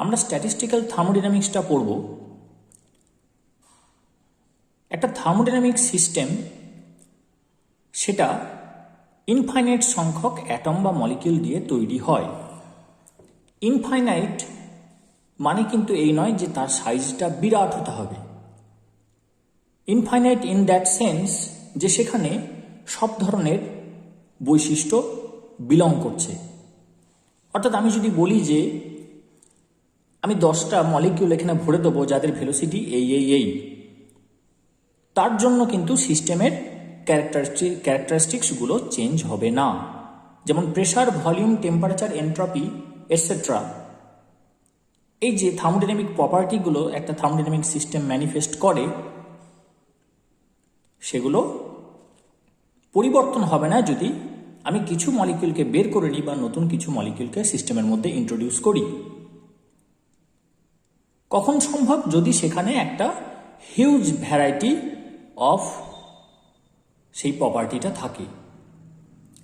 আমরা স্ট্যাটিস্টিক্যাল থার্মোডাইনামিক্সটা পড়ব। একটা থার্মোডাইনামিক সিস্টেম সেটা ইনফাইনাইট সংখ্যক অ্যাটম বা মলিকিউল দিয়ে তৈরি হয়। ইনফাইনাইট মানে কিন্তু এই নয় যে তার সাইজটা বিরাট হতে হবে। ইনফাইনাইট ইন দ্যাট সেন্স যে সেখানে সব ধরনের বৈশিষ্ট্য বিলং করছে। অর্থাৎ আমি যদি বলি যে আমি 10টা মলিকিউল এখানে ভরে দেবো যাদের ভেলোসিটি এই, তার জন্য কিন্তু সিস্টেমের ক্যারেক্টারিস্টিক্সগুলো চেঞ্জ হবে না। যেমন pressure, volume, temperature, entropy etcetera, এই যে থার্মোডাইনামিক প্রপার্টিগুলো একটা থার্মোডাইনামিক সিস্টেম ম্যানিফেস্ট করে, সেগুলো পরিবর্তন হবে না যদি আমি কিছু মলিকিউলকে বের করে নিই বা নতুন কিছু মলিকিউলকে সিস্টেমের মধ্যে ইন্ট্রোডিউস করি। কখন সম্ভব? যদি সেখানে একটা হিউজ ভ্যারাইটি অফ সেই প্রপার্টিটা থাকে।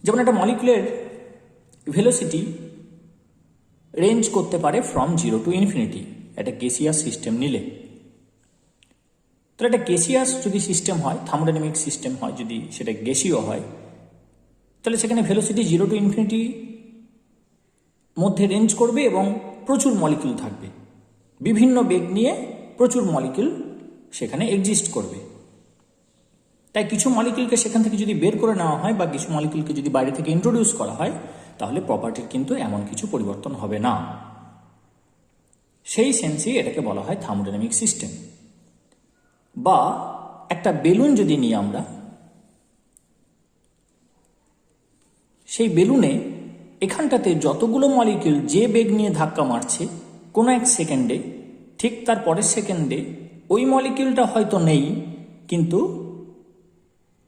যেমন একটা মলিকুলের ভেলোসিটি রেঞ্জ করতে পারে ফ্রম 0 to ইনফিনিটি একটা গ্যাসিয়াস সিস্টেম নিলে। তো একটা গ্যাসিয়াস যদি সিস্টেম হয়, থার্মোডাইনামিক সিস্টেম হয়, যদি সেটা গ্যাসীয় হয়, তাহলে সেখানে ভেলোসিটি 0 to ইনফিনিটি মধ্যে রেঞ্জ করবে এবং প্রচুর মলিকিউল থাকবে। বিভিন্ন বেগ নিয়ে প্রচুর মলিকিউল সেখানে এক্সিস্ট করবে। তাই কিছু মলিকিউলকে সেখান থেকে যদি বের করে নেওয়া হয় বা কিছু মলিকিউলকে যদি বাইরে থেকে ইন্ট্রোডিউস করা হয়, তাহলে প্রপার্টির কিন্তু এমন কিছু পরিবর্তন হবে না। সেই সেন্সে এটাকে বলা হয় থার্মোডাইনামিক সিস্টেম। বা একটা বেলুন যদি নিই আমরা, সেই বেলুনে এখানটাতে যতগুলো মলিকিউল যে বেগ নিয়ে ধাক্কা মারছে কোনো এক সেকেন্ডে, ঠিক তার পরের সেকেন্ডে ওই মলিকিউলটা হয়তো নেই, কিন্তু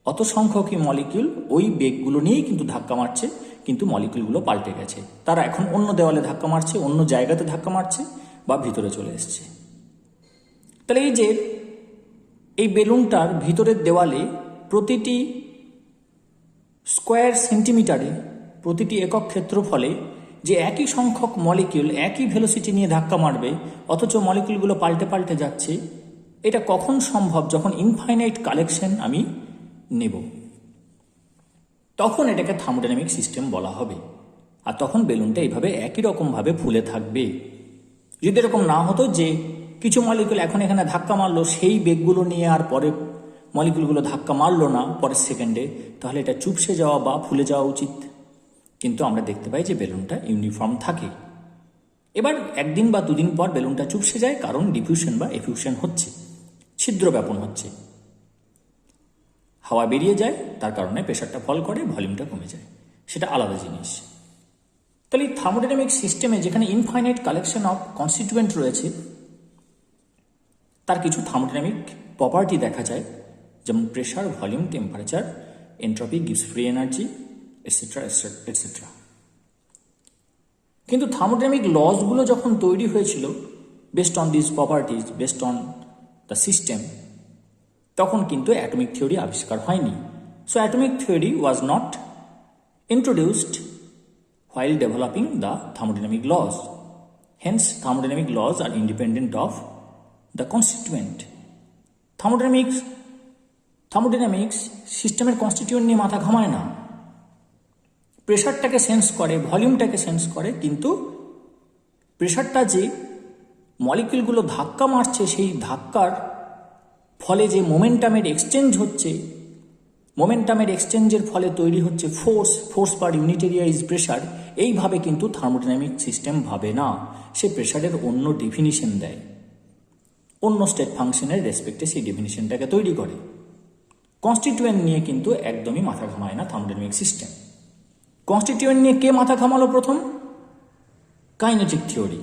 অত সংখ্যকই মলিকিউল ওই বেগগুলো নিয়েই কিন্তু ধাক্কা মারছে, কিন্তু মলিকিউলগুলো পাল্টে গেছে। তারা এখন অন্য দেওয়ালে ধাক্কা মারছে, অন্য জায়গাতে ধাক্কা মারছে বা ভিতরে চলে এসছে। তাহলে এই যে এই বেলুনটার ভিতরের দেওয়ালে প্রতিটি স্কোয়ার সেন্টিমিটারে, প্রতিটি একক ক্ষেত্রফলে যে একই সংখ্যক মলিকিউল একই ভেলোসিটি নিয়ে ধাক্কা মারবে, অথচ মলিকিউলগুলো পাল্টে পাল্টে যাচ্ছে, এটা কখন সম্ভব? যখন ইনফাইনাইট কালেকশন আমি নেব, তখন এটাকে থার্মোডাইনামিক সিস্টেম বলা হবে। আর তখন বেলুনটা এইভাবে একই রকমভাবে ফুলে থাকবে। যদি এরকম না হতো যে কিছু মলিকিউল এখন এখানে ধাক্কা মারলো, সেই বেগগুলো নিয়ে আর পরে মলিকিউলগুলো ধাক্কা মারলো না পরের সেকেন্ডে, তাহলে এটা চুপসে যাওয়া বা ফুলে যাওয়া উচিত। কিন্তু আমরা দেখতে পাই যে বেলুনটা ইউনিফর্ম থাকে। এবার একদিন বা দুদিন পর বেলুনটা চুপসে যায়, কারণ ডিফিউশন বা এফিউশন হচ্ছে, ছিদ্র ব্যাপন হচ্ছে, হাওয়া বেরিয়ে যায়, তার কারণে প্রেশারটা ফল করে, ভলিউমটা কমে যায়, সেটা আলাদা জিনিস। তাহলে এই থার্মোডাইনামিক সিস্টেমে যেখানে ইনফাইনাইট কালেকশন অফ কনস্টিটিউয়েন্ট রয়েছে, তার কিছু থার্মোডাইনামিক প্রপার্টি দেখা যায়, যেমন pressure, volume, temperature, entropy gives free energy etcetera etcetera. কিন্তু থার্মোডাইনামিক লসগুলো যখন তৈরি হয়েছিল based on this properties, based on the system, তখন কিন্তু অ্যাটমিক থিওরি আবিষ্কার হয়নি। So atomic theory was not introduced while developing the thermodynamic laws. Hence, thermodynamic laws are independent of the constituent. Thermodynamics সিস্টেমের constituent নিয়ে মাথা ঘামায় না। প্রেশারটাকে sense করে, ভলিউমটাকে sense করে, কিন্তু প্রেশারটা যে মলিকিউলগুলো ধাক্কা মারছে, সেই ধাক্কার ফলে যে মোমেন্টামের এক্সচেঞ্জ হচ্ছে, মোমেন্টামের এক্সচেঞ্জের ফলে তৈরি হচ্ছে force per unit area is pressure, এইভাবে কিন্তু থার্মোডাইনামিক সিস্টেম ভাবে না। সে প্রেশারের অন্য ডেফিনিশন দেয়, অন্য স্টেট ফাংশনের রেসপেক্টে সেই ডেফিনিশনটাকে তৈরি করে। কনস্টিটিউয়েন্ট নিয়ে কিন্তু একদমই মাথা ঘামায় না থার্মোডাইনামিক সিস্টেম। কনস্টিটিউয়েন্ট নিয়ে কে মাথা ঘামালো প্রথম? Kinetic theory.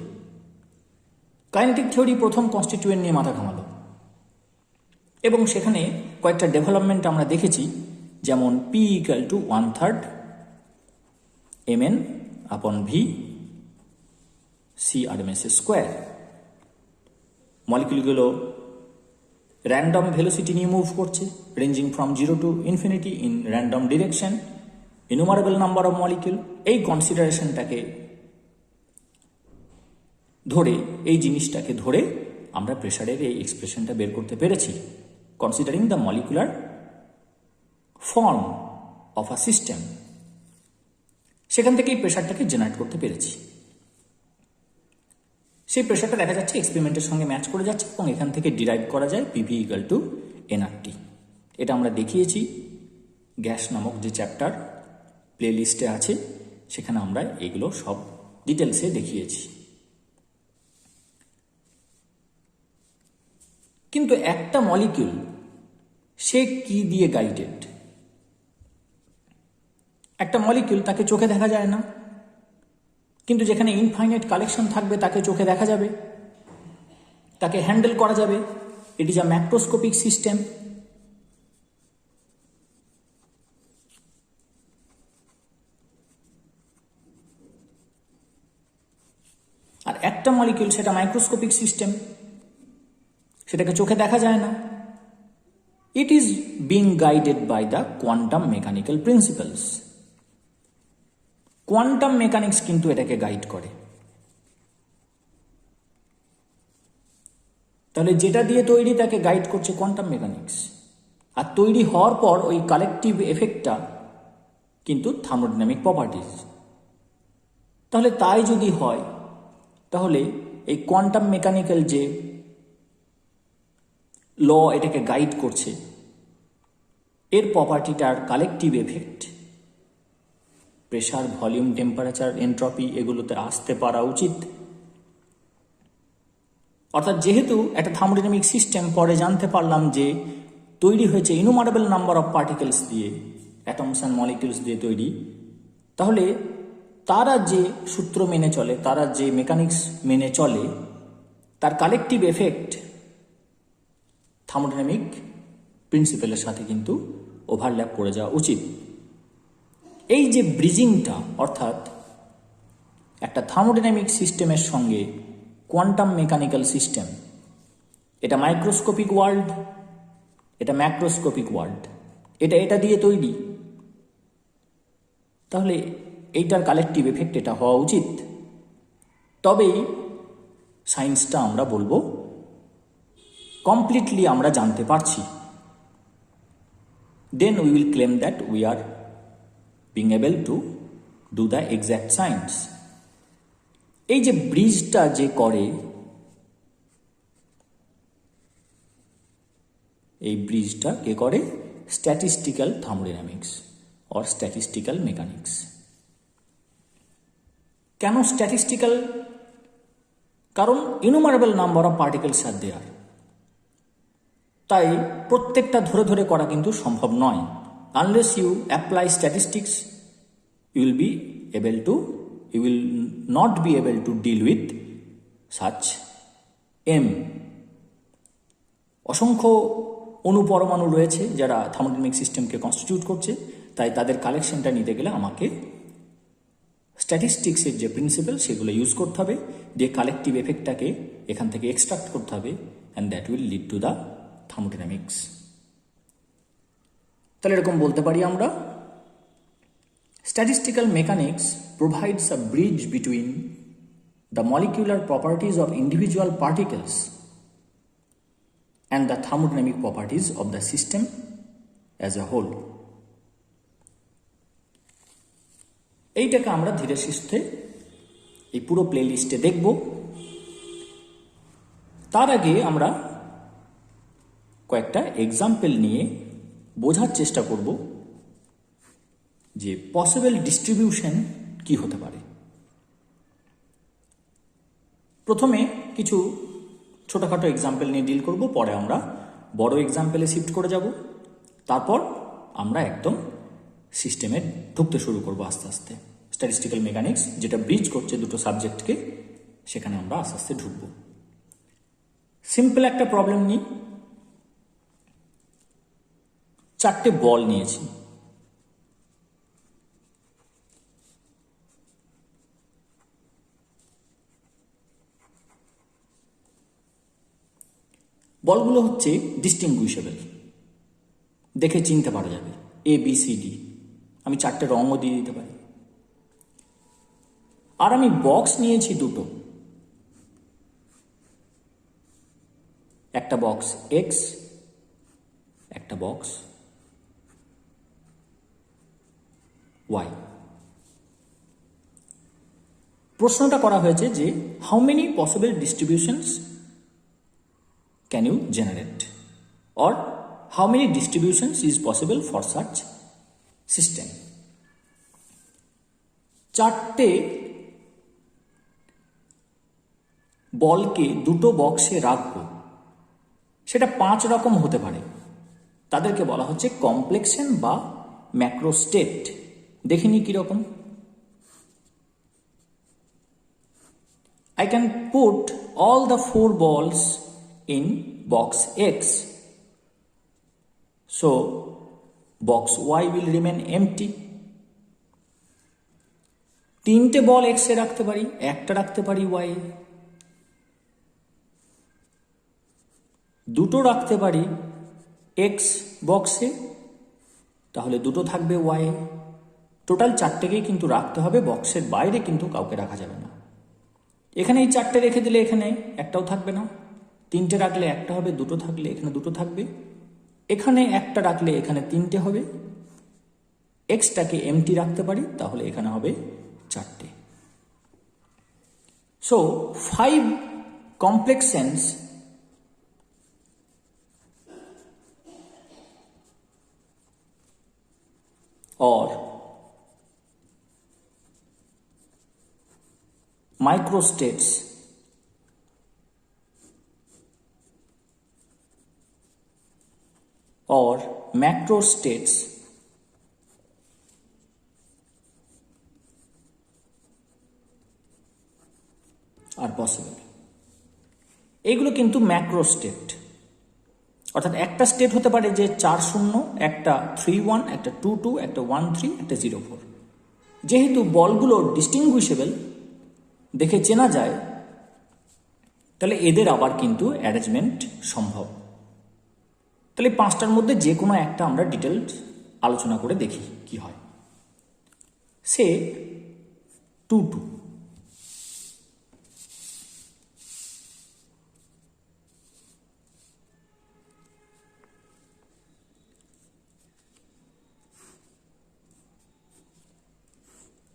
কাইনেটিক থিওরি প্রথম কনস্টিটিউয়েন্ট নিয়ে মাথা ঘামালো, এবং সেখানে কয়েকটা ডেভেলপমেন্ট আমরা দেখেছি, যেমন P = 1/3 mn/v c/RMS²। মলিকিউলগুলো র্যান্ডম ভেলোসিটি নিয়ে মুভ করছে, ranging from 0 to infinity in random direction, innumerable number of molecule. এই কনসিডারেশনটাকে ধরে এই জিনিসটাকে ধরে আমরা প্রেশারের এই এক্সপ্রেশনটা বের করতে পেরেছি, considering the molecular form of a system. সেখান থেকেই প্রেশারটাকে জেনারেট করতে পেরেছি। সেই প্রেশারটা দেখা যাচ্ছে এক্সপেরিমেন্টের সঙ্গে ম্যাচ করে যাচ্ছে এবং এখান থেকে ডিরাইভ করা যায় পিভি ইকুয়াল টু এনআরটি। এটা আমরা দেখিয়েছি গ্যাস নামক যে চ্যাপ্টার প্লে লিস্টে আছে, সেখানে আমরা এগুলো সব ডিটেলসে দেখিয়েছি। কিন্তু একটা মলিকিউল সে কি দিয়ে গাইডেড? একটা মলিকিউল তাকে চোখে দেখা যায় না, কিন্তু যেখানে ইনফাইনাইট কালেকশন থাকবে তাকে চোখে দেখা যাবে, তাকে হ্যান্ডেল করা যাবে। It is a macroscopic system. আর একটা মলিকিউল সেটা মাইক্রোস্কোপিক সিস্টেম, সেটাকে চোখে দেখা যায় না। It is being guided by the quantum mechanical principles. Quantum mechanics কিন্তু এটাকে গাইড করে। তাহলে যেটা দিয়ে তৈরি তাকে গাইড করছে কোয়ান্টাম মেকানিক্স, আর তৈরি হওয়ার পর ওই কালেকটিভ এফেক্টটা কিন্তু থার্মোডাইনামিক প্রপার্টিজ। তাহলে তাই যদি হয়, তাহলে এই কোয়ান্টাম মেকানিক্যাল যে ল এটাকে গাইড করছে, এর প্রপার্টিটার collective effect pressure, volume, temperature, entropy এগুলোতে আসতে পারা উচিত। অর্থাৎ যেহেতু একটা থার্মোডাইনামিক সিস্টেম পরে জানতে পারলাম যে তৈরি হয়েছে ইনুমারেবল নাম্বার অফ পার্টিকেলস দিয়ে, অ্যাটমস অ্যান্ড মলিকিউলস দিয়ে তৈরি, তাহলে তারা যে সূত্র মেনে চলে, তারা যে মেকানিক্স মেনে চলে, তার কালেকটিভ এফেক্ট থার্মোডাইনামিক প্রিন্সিপালের সাথে কিন্তু ওভারল্যাপ করে যাওয়া উচিত। এই যে ব্রিজিংটা, অর্থাৎ একটা থার্মোডাইনামিক সিস্টেমের সঙ্গে কোয়ান্টাম মেকানিক্যাল সিস্টেম, এটা মাইক্রোস্কোপিক ওয়ার্ল্ড, এটা ম্যাক্রোস্কোপিক ওয়ার্ল্ড, এটা দিয়ে তৈরি, তাহলে এইটার কালেকটিভ এফেক্ট এটা হওয়া উচিত। তবেই সায়েন্সটা আমরা বলবো কমপ্লিটলি আমরা জানতে পারছি। Then we will claim that we are being able to do the exact science. এই যে ব্রিজটা যে করে, এই ব্রিজটা কে করে? Statistical thermodynamics or statistical mechanics. কেন স্ট্যাটিস্টিক্যাল? কারণ ইনুমারেবল নাম্বার অফ পার্টিকেলস আর দেয়ার, তাই প্রত্যেকটা ধরে ধরে করা কিন্তু সম্ভব নয়। Unless you apply statistics, you will not be able to deal with such M. অসংখ্য অনুপরমাণু রয়েছে যারা থার্মোডাইনামিক সিস্টেমকে কনস্টিটিউট করছে, তাই তাদের কালেকশনটা নিতে গেলে আমাকে স্ট্যাটিস্টিক্সের যে প্রিন্সিপাল সেগুলো ইউজ করতে হবে, দিয়ে কালেকটিভ এফেক্টটাকে এখান থেকে এক্সট্রাক্ট করতে হবে, and that will lead to the thermodynamics. তাহলে এরকম বলতে পারি আমরা, statistical mechanics provides a bridge between the molecular properties of individual particles and the thermodynamic properties of the system as a whole. এইটাকে আমরা ধীরে সুস্থে এই পুরো প্লে লিস্টে দেখব। তার আগে আমরা কয়েকটা এক্সাম্পল নিয়ে বোঝার চেষ্টা করব যে পসিবল ডিস্ট্রিবিউশন কি হতে পারে। প্রথমে কিছু ছোটোখাটো এক্সাম্পল নিয়ে ডিল করব, পরে আমরা বড় এক্সাম্পলে শিফট করে যাব, তারপর আমরা একদম সিস্টেমে ঢুকতে শুরু করব আস্তে আস্তে। স্ট্যাটিস্টিক্যাল মেকানিক্স যেটা ব্রিজ করছে দুটো সাবজেক্টকে, সেখানে আমরা আস্তে আস্তে ঢুকব। সিম্পল একটা প্রবলেম নিই। চারটে বল নিয়েছি, বলগুলো হচ্ছে ডিস্টিংগুইশেবল, দেখে চিনতে পারা যাবে, ABCD। আমি চারটে রঙও দিয়ে দিতে পারি। আর আমি বক্স নিয়েছি দুটো, একটা বক্স এক্স, একটা বক্স ওয়াই। প্রশ্নটা করা হয়েছে যে how many possible distributions can you generate, or how many distributions is possible for such system. চারটে বলকে দুটো বক্সে রাখবো, সেটা 5 রকম হতে পারে। তাদেরকে বলা হচ্ছে কমপ্লেক্সন বা ম্যাক্রোস্টেট। দেখিনি কিরকম। I can put all the 4 balls in box X. So, box Y will remain empty. 3টে বল X এ রাখতে পারি, একটা রাখতে পারি Y এ। 2টো রাখতে পারি X বক্সে, তাহলে 2টো থাকবে Y এ। টোটাল 4টেকেই কিন্তু রাখতে হবে, বক্সের বাইরে কিন্তু কাউকে রাখা যাবে না। এখানে এই 4টে রেখে দিলে এখানে একটাও থাকবে না, 3টে রাখলে একটা হবে, 2টো থাকলে এখানে 2টো থাকবে, এখানে একটা রাখলে এখানে 3টে হবে। এক্সটাকে এমটি রাখতে পারি, তাহলে এখানে হবে 4টে। So 5 complexions or microstates or macrostates are possible. এগুলো কিন্তু ম্যাক্রোস্টেট, অর্থাৎ একটা স্টেট হতে পারে যে 4-0, একটা 3-1, একটা 2-2, একটা 1-3, একটা 0-4। যেহেতু বলগুলো ডিস্টিংগুইশেবল, দেখে চেনা যায়, তাহলে এদের আবার কিন্তু অ্যারেঞ্জমেন্ট সম্ভব। তাহলে 5টার মধ্যে যে কোনো একটা আমরা ডিটেলস আলোচনা করে দেখি কি হয়। সে 2-2,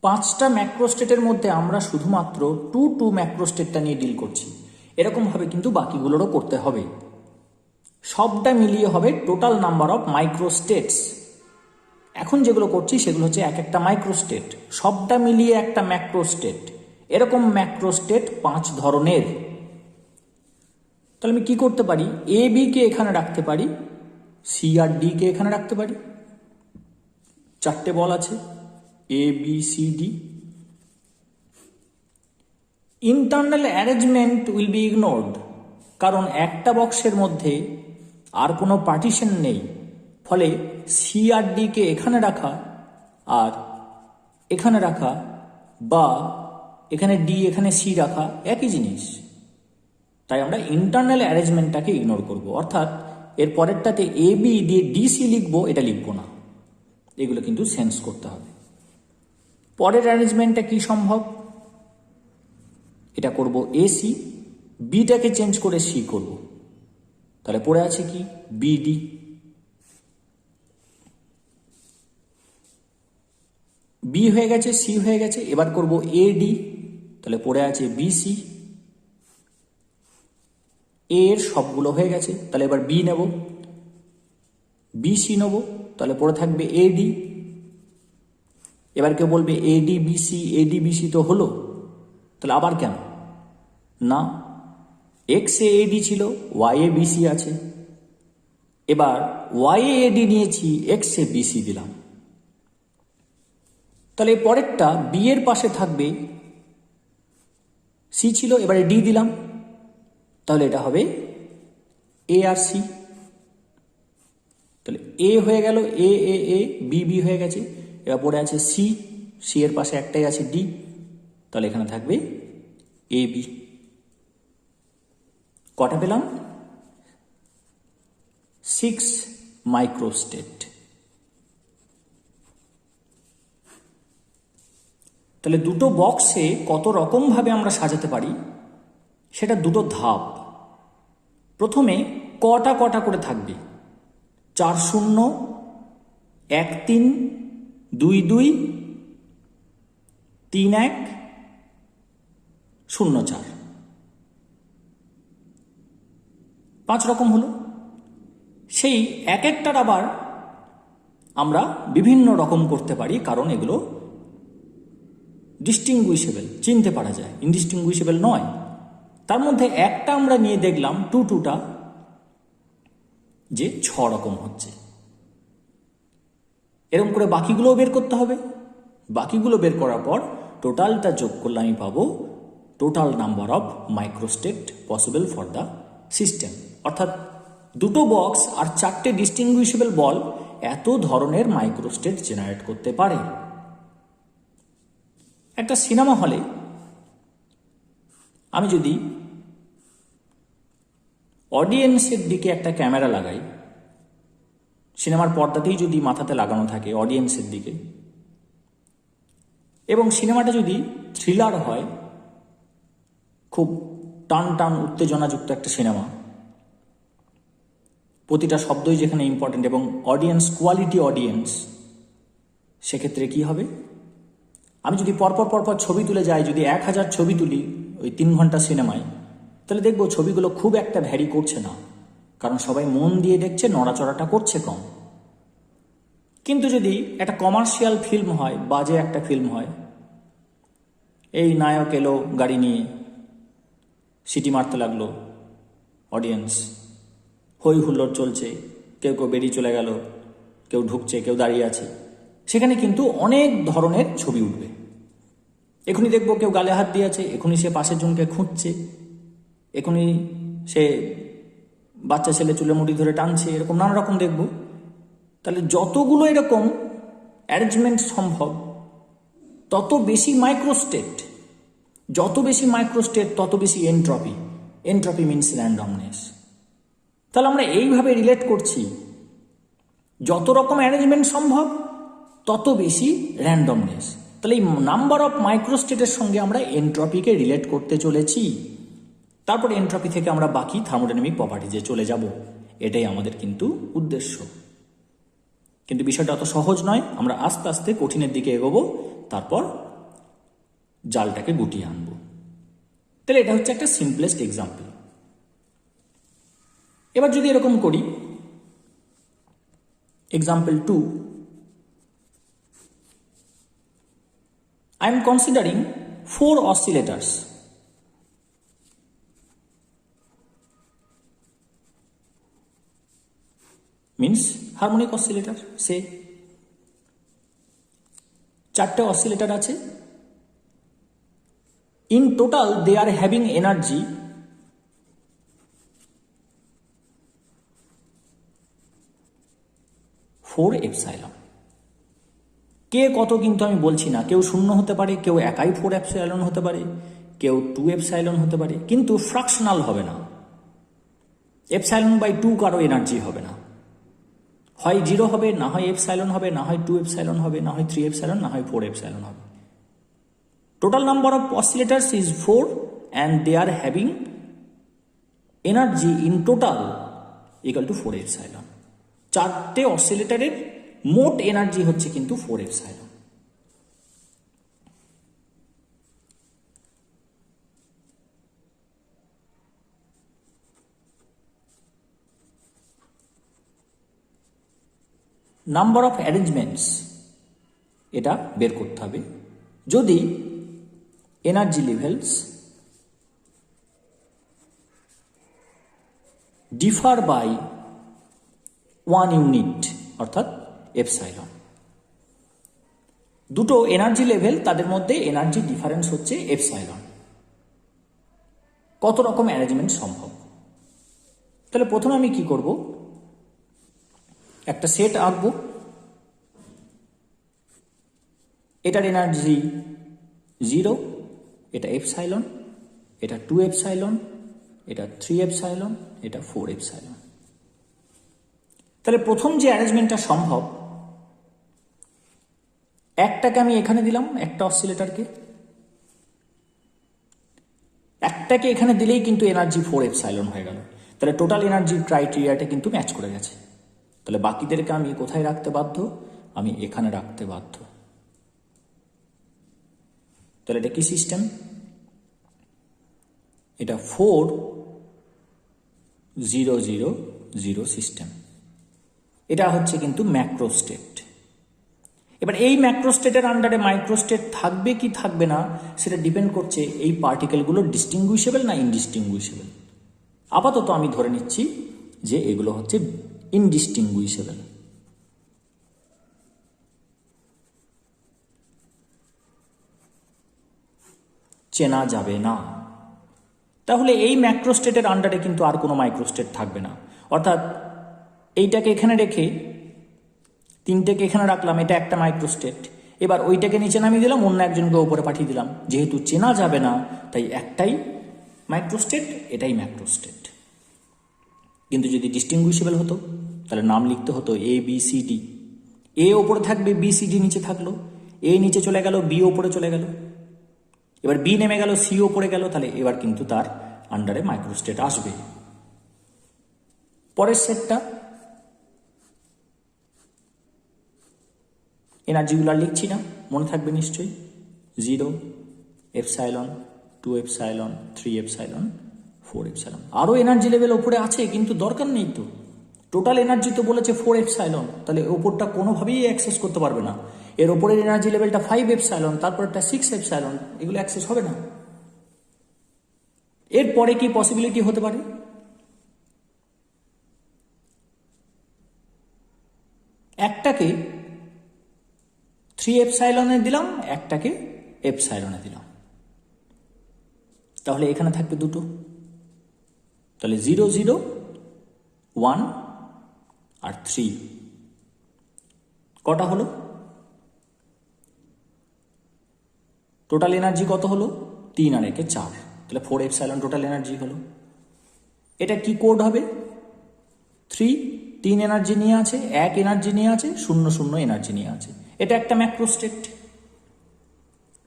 পাঁচটা ম্যাক্রোস্টেটের মধ্যে আমরা শুধুমাত্র 2-2 ম্যাক্রোস্টেটটা নিয়ে ডিল করছি। এরকমভাবে কিন্তু বাকিগুলোরও করতে হবে। সবটা মিলিয়ে হবে টোটাল নাম্বার অফ মাইক্রোস্টেটস। এখন যেগুলো করছি সেগুলো হচ্ছে এক একটা মাইক্রোস্টেট, সবটা মিলিয়ে একটা ম্যাক্রোস্টেট। এরকম ম্যাক্রোস্টেট 5 ধরনের। তাহলে আমি কি করতে পারি, এ বি কে এখানে রাখতে পারি, সি আর ডি কে এখানে রাখতে পারি। 4টে বল আছে, A B C D. Internal arrangement will be ignored, কারণ একটা বক্সের মধ্যে আর কোনো পার্টিশন নেই, ফলে সি আর ডি কে এখানে রাখা আর এখানে রাখা, বা এখানে ডি এখানে সি রাখা একই জিনিস। তাই আমরা ইন্টারনাল অ্যারেঞ্জমেন্টটাকে ইগনোর করব, অর্থাৎ এর পরেরটাতে এ বি দিয়ে ডি সি লিখবো, এটা লিখবো না। এগুলো কিন্তু সেন্স করতে হবে। পরের অ্যারেঞ্জমেন্টটা কি সম্ভব, এটা করব এসি, বিটাকে চেঞ্জ করে সি করব, তাহলে পড়ে আছে কি বিডি। বি হয়ে গেছে, সি হয়ে গেছে, এবার করব এডি, তাহলে পড়ে আছে বিসি। এর সবগুলো হয়ে গেছে, তাহলে এবার বি নেব, বিসি নেব, তাহলে পড়ে থাকবে এডি। এবার কেউ বলবে এডি বিসি তো হলো, তাহলে আবার কেন না, এক্স এ এডি ছিল, ওয়াই এ বিসি আছে, এবার ওয়াই এ এডি নিয়েছি, এক্স এ বিসি দিলাম। তাহলে পরেরটা বি এর পাশে থাকবে, সি ছিল, এবারে ডি দিলাম, তাহলে এটা হবে এ আর সি। তাহলে এ হয়ে গেল, এ এ এ, বি বি হয়ে গেছে, এবার পড়ে আছে সি, সি এর পাশে একটাই আছে ডি, তাহলে এখানে থাকবে এ বি। কটা পেলাম, 6 মাইক্রোস্টেট। তাহলে দুটো বক্সে কত রকম ভাবে আমরা সাজাতে পারি সেটা দুটো ধাপ। প্রথমে কটা কটা করে থাকবে, 4 0 1 3 2 2 3 1 0 4, 5 রকম হলো। সেই এক একটার আবার আমরা বিভিন্ন রকম করতে পারি, কারণ এগুলো ডিস্টিংগুইশেবল, চিনতে পারা যায়, ইনডিস্টিংগুইশেবল নয়। তার মধ্যে একটা আমরা নিয়ে দেখলাম 2 2টা যে 6 রকম হচ্ছে। এরকম করে বাকিগুলোও বের করতে হবে। বাকিগুলো বের করার পর টোটালটা যোগ করলে আমি পাবো total number of microstate possible for the system. অর্থাৎ 2টো বক্স আর 4টে ডিস্টিংগুইশেবল বল এত ধরনের মাইক্রোস্টেট জেনারেট করতে পারে। একটা সিনেমা হলে আমি যদি অডিয়েন্সের দিকে একটা ক্যামেরা লাগাই, সিনেমার পর্দাতেই যদি মাথাতে লাগানো থাকে অডিয়েন্সের দিকে, এবং সিনেমাটা যদি থ্রিলার হয়, খুব টান টান উত্তেজনাযুক্ত একটা সিনেমা, প্রতিটা শব্দই যেখানে ইম্পর্টেন্ট এবং অডিয়েন্স কোয়ালিটি অডিয়েন্স, সেক্ষেত্রে কি হবে? আমি যদি পরপর পরপর ছবি তুলে যাই, যদি 1000 ছবি তুলি ওই 3 ঘন্টা সিনেমায়, তাহলে দেখবো ছবিগুলো খুব একটা ভ্যারি করছে না, কারণ সবাই মন দিয়ে দেখছে, নড়াচড়াটা করছে কম। কিন্তু যদি একটা কমার্শিয়াল ফিল্ম হয়, বাজে একটা ফিল্ম হয়, এই নায়ক এলো গাড়ি নিয়ে, সিটি মারতে লাগলো, অডিয়েন্স হই হুল্লোড় চলছে, কেউ কেউ বেরিয়ে চলে গেল, কেউ ঢুকছে, কেউ দাঁড়িয়ে আছে, সেখানে কিন্তু অনেক ধরনের ছবি উঠবে। এখনই দেখবো কেউ গালে হাত দিয়ে আছে, এখনই সে পাশের জনকে খুঁজছে, এখনই সে বাচ্চা ছেলে চুলে মুঠি ধরে টানছে, এরকম নানা রকম দেখব। তাহলে যতগুলো এরকম অ্যারেঞ্জমেন্ট সম্ভব তত বেশি মাইক্রোস্টেট, যত বেশি মাইক্রোস্টেট তত বেশি এনট্রপি। Entropy means randomness. তাহলে আমরা এইভাবে রিলেট করছি, যত রকম অ্যারেঞ্জমেন্ট সম্ভব তত বেশি র্যান্ডমনেস। তাহলে এই নাম্বার অফ মাইক্রোস্টেটের সঙ্গে আমরা এনট্রপিকে রিলেট করতে চলেছি। তারপর এনট্রপি থেকে আমরা বাকি থার্মোডাইনামিক প্রপার্টিজে চলে যাব। এটাই আমাদের কিন্তু উদ্দেশ্য। কিন্তু বিষয়টা অত সহজ নয়, আমরা আস্তে আস্তে কঠিনের দিকে এগোবো, তারপর জালটাকে গুটিয়ে আনবো। তাহলে এটা হচ্ছে একটা সিম্পলেস্ট এক্সাম্পল। এবার যদি এরকম করি, example 2, I am considering 4 oscillators. Means harmonic oscillator. Say 4টে অসিলেটর আছে। In total they are having energy 4 epsilon. কে কত কিন্তু আমি বলছি না, কেউ 0 হতে পারে, কেউ একাই 4 এপসাইলন হতে পারে, কেউ 2 এপসাইলন হতে পারে, কিন্তু ফ্র্যাকশনাল হবে না। এপসাইলন বাই 2 কারো এনার্জি হবে না, হয় 0 হবে, না হয় এপসাইলন হবে, না হয় 2 এপসাইলন হবে, না হয় 3 এপসাইলন, না হয় 4 এপসাইলন হবে। Total number of oscillators is 4 and they are having energy in total equal to 4 epsilon. 4টে অসিলেটরের মোট এনার্জি হচ্ছে কিন্তু 4 এপসাইলন। নাম্বার অফ অ্যারেঞ্জমেন্টস এটা বের করতে হবে। যদি energy levels differ by 1 unit অর্থাৎ এপসাইলন, দুটো এনার্জি লেভেল, তাদের মধ্যে এনার্জি ডিফারেন্স হচ্ছে এপসাইলন, কত রকম অ্যারেঞ্জমেন্ট সম্ভব। তাহলে প্রথমে আমি কি করব, একটা সেট আঁকবো। এটার এনার্জি 0, এটা এপসাইলন, এটা 2 এপসাইলন, এটা 3 এপসাইলন, এটা 4 এপসাইলন। তাহলে প্রথম যে অ্যারেঞ্জমেন্টটা সম্ভব, একটাকে আমি এখানে দিলাম, একটা অসিলেটরকে, একটাকে এখানে দিলেই কিন্তু এনার্জি 4 এপসাইলন হয়ে গেল। তাহলে টোটাল এনার্জির ক্রাইটেরিয়াটা কিন্তু ম্যাচ করে গেছে। তাহলে বাকিদেরকে আমি কোথায় রাখতে বাধ্য? আমি এখানে রাখতে বাধ্য। তাহলে এটা কি সিস্টেম? এটা 4000 সিস্টেম। এটা হচ্ছে কিন্তু ম্যাক্রো স্টেট। এবার এই ম্যাক্রো স্টেটের আন্ডারে মাইক্রো স্টেট থাকবে কি থাকবে না সেটা ডিপেন্ড করছে এই পার্টিকেলগুলো ডিস্টিংগুইশেবল না ইনডিস্টিংগুইশেবল। আপাতত আমি ধরে নিচ্ছি যে এগুলো হচ্ছে ইনডিস্টিংগুইশেবল। চেনা যাবে না। তাহলে এই ম্যাক্রো স্টেটের আন্ডারে কিন্তু আর কোনো মাইক্রো স্টেট থাকবে না। অর্থাৎ এইটাকে এখানে রেখে তিনটেকে এখানে রাখলাম, এটা একটা মাইক্রো স্টেট। এবার ওইটাকে নিচে নামিয়ে দিলাম, অন্য একজনকে ওপরে পাঠিয়ে দিলাম। যেহেতু চেনা যাবে না তাই একটাই মাইক্রো স্টেট, এটাই ম্যাক্রো স্টেট। কিন্তু যদি ডিস্টিংগুইশেবল হতো তাহলে নাম লিখতে হতো এ বি সি ডি। এ ওপরে থাকবে, বি সি ডি নিচে থাকলো, এ নিচে চলে গেল, বি ওপরে চলে গেল, এবার বি নেমে গেল, সি ওপরে গেল, তাহলে এবার কিন্তু তার আন্ডারে মাইক্রো স্টেট আসবে। পরের সেটটা এনার্জিগুলো লিখছি না, মনে থাকবে নিশ্চয়ই। 0 এপসাইলন, 2 এপসাইলন, 3 এপসাইলন, 4 এপসাইলন। আরও এনার্জি লেভেল ওপরে আছে কিন্তু দরকার নেই তো। টোটাল এনার্জি তো বলেছে 4 এপসাইলন, তাহলে ওপরটা কোনোভাবেই অ্যাক্সেস করতে পারবে না। এর ওপরের এনার্জি লেভেলটা 5 এপসাইলন, তারপর একটা 6 এপসাইলন, এগুলো অ্যাক্সেস হবে না। এর পরে কি পসিবিলিটি হতে পারে? একটাকে 3 এপসাইলনে দিলাম, একটাকে এপসাইলনে দিলাম, তাহলে এখানে থাকবে দুটো। তাহলে 0 0 1 আর 3 কটা হলো? টোটাল এনার্জি কত হলো? 3 আর 1 4, তাহলে 4 এপসাইলন টোটাল এনার্জি হলো। এটা কি কোড হবে? 3 এনার্জি নিয়ে আছে, 1 এনার্জি নিয়ে আছে, 0 0 এনার্জি নিয়ে আছে। এটা একটা ম্যাক্রো স্টেট।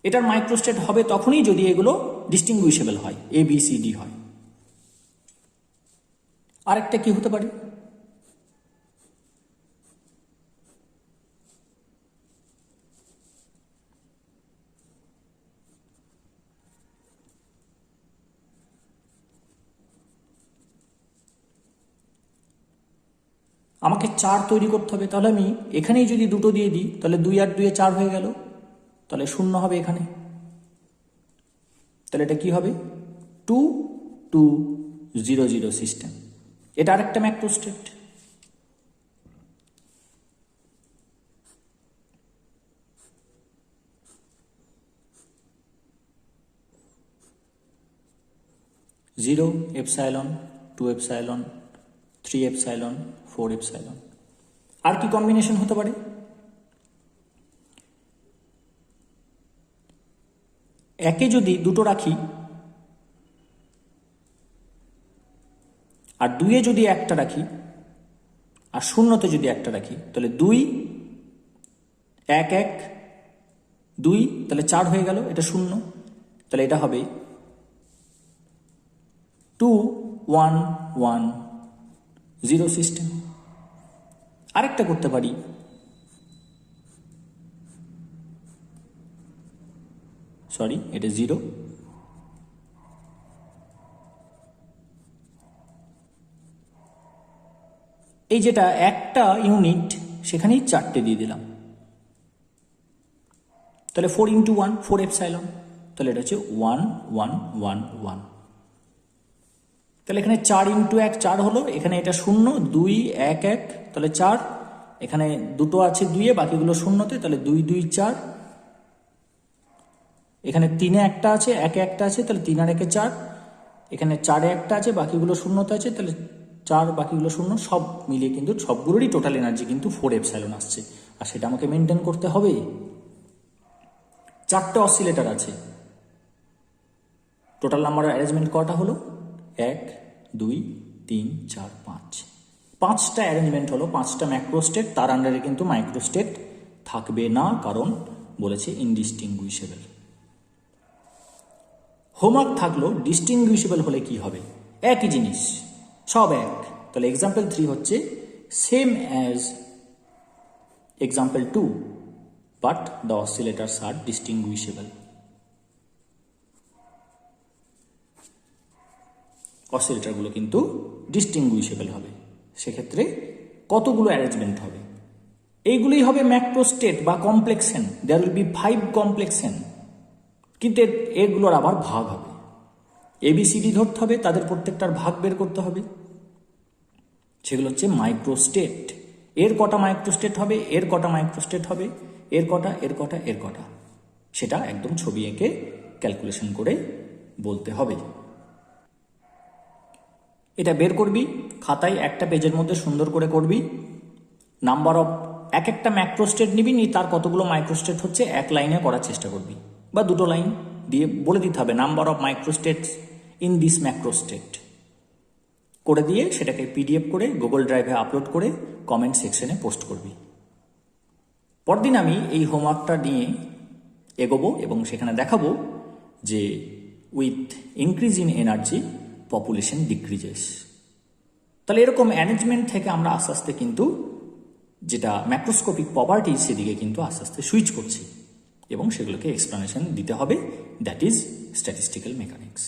এটার মাইক্রো স্টেট হবে তখনই যদি এগুলো ডিস্টিংগুইশেবল হয়, এ বি সি ডি হয়। আরেকটা কি হতে পারে? আমাকে 4 তৈরি করতে হবে, তাহলে আমি এখানেই যদি দুটো দিয়ে দিই তাহলে 2 আর 2 4 হয়ে গেল, তাহলে 0 হবে এখানে। তাহলে এটা কি হবে? 2 2 0 0 সিস্টেম। এটা আরেকটা macro state. Zero epsilon, 2 epsilon, 3 epsilon, 4 epsilon. আর কি কম্বিনেশন হতে পারে? একে যদি দুটো রাখি আর 2 যদি একটা রাখি আর 0 যদি একটা রাখি, তাহলে 2 1 1 2, তাহলে 4 হয়ে গেল, এটা 0, তাহলে এটা হবে 2 1 1 0 সিস্টেম। আরেকটা করতে পারি, সরি এটা 0, এই যেটা একটা ইউনিট সেখানেই 4টে দিয়ে দিলাম, তাহলে 4 × 1 4 এপসাইলন, তাহলে এটা হচ্ছে 1 1 1 1। তাহলে এখানে 4 × 1 4 হলো, এখানে এটা 0 2 1 1, তাহলে 4, এখানে দুটো আছে 2 এ, বাকিগুলো 0-তে, তাহলে 2 2 4, এখানে 3 এ একটা আছে, 1 এ একটা আছে, তাহলে 3 আর 1 4, এখানে 4 এ একটা আছে, বাকিগুলো 0-তে আছে, তাহলে 4 বাকিগুলো 0, সব মিলিয়ে কিন্তু সবগুলোরই টোটাল এনার্জি কিন্তু 4 এপসাইলন আসছে। আর সেটা আমাকে মেনটেন করতে হবে। 4টে অসিলেটর আছে, টোটাল নাম্বার অ্যারেঞ্জমেন্ট কটা হলো? 1 2 3 4 5, 5টা অ্যারেঞ্জমেন্ট হলো, 5টা ম্যাক্রো স্টেট। তার আন্ডারে কিন্তু মাইক্রো স্টেট থাকবে না, কারণ বলেছে ইনডিস্টিংগুইশেবল। হোমওয়ার্ক থাকলো ডিস্টিংগুইশেবল হলে কি হবে? একই জিনিস, সব এক। তাহলে এক্সাম্পল 3 হচ্ছে same as example 2 but the oscillators are distinguishable. অসিলেটারগুলো কিন্তু ডিস্টিংগুইশেবল হবে। সেক্ষেত্রে কতগুলো অ্যারেঞ্জমেন্ট হবে? এইগুলোই হবে ম্যাক্রোস্টেট বা কমপ্লেক্সেন। দেয়ার উইল বি 5 কমপ্লেক্সেন, কিন্তু এগুলোর আবার ভাগ হবে। ABCD ধরতে হবে, তাদের প্রত্যেকটার ভাগ বের করতে হবে। সেগুলো হচ্ছে মাইক্রোস্টেট। এর কটা মাইক্রোস্টেট হবে, এর কটা মাইক্রোস্টেট হবে, এর কটা, এর কটা, এর কটা, সেটা একদম ছবি এঁকে ক্যালকুলেশন করে বলতে হবে। এটা বের করবি, খাতায় একটা পেজের মধ্যে সুন্দর করে করবি। নাম্বার অফ এক একটা ম্যাক্রোস্টেট নিবি, নিয়ে তার কতগুলো মাইক্রোস্টেট হচ্ছে এক লাইনে করার চেষ্টা করবি, বা দুটো লাইন দিয়ে বলে দিতে হবে নাম্বার অফ মাইক্রোস্টেটস ইন দিস ম্যাক্রোস্টেট করে দিয়ে সেটাকে PDF করে গুগল ড্রাইভে আপলোড করে কমেন্ট সেকশনে পোস্ট করবি। পরদিন আমি এই হোমওয়ার্কটা নিয়ে এগোবো এবং সেখানে দেখাবো যে with increase in energy population decreases. তাহলে এরকম অ্যারেঞ্জমেন্ট থেকে আমরা আস্তে আস্তে কিন্তু যেটা ম্যাক্রোস্কোপিক প্রপার্টি সেদিকে কিন্তু আস্তে আস্তে সুইচ করছি এবং সেগুলোকে এক্সপ্লানেশন দিতে হবে। That is statistical mechanics.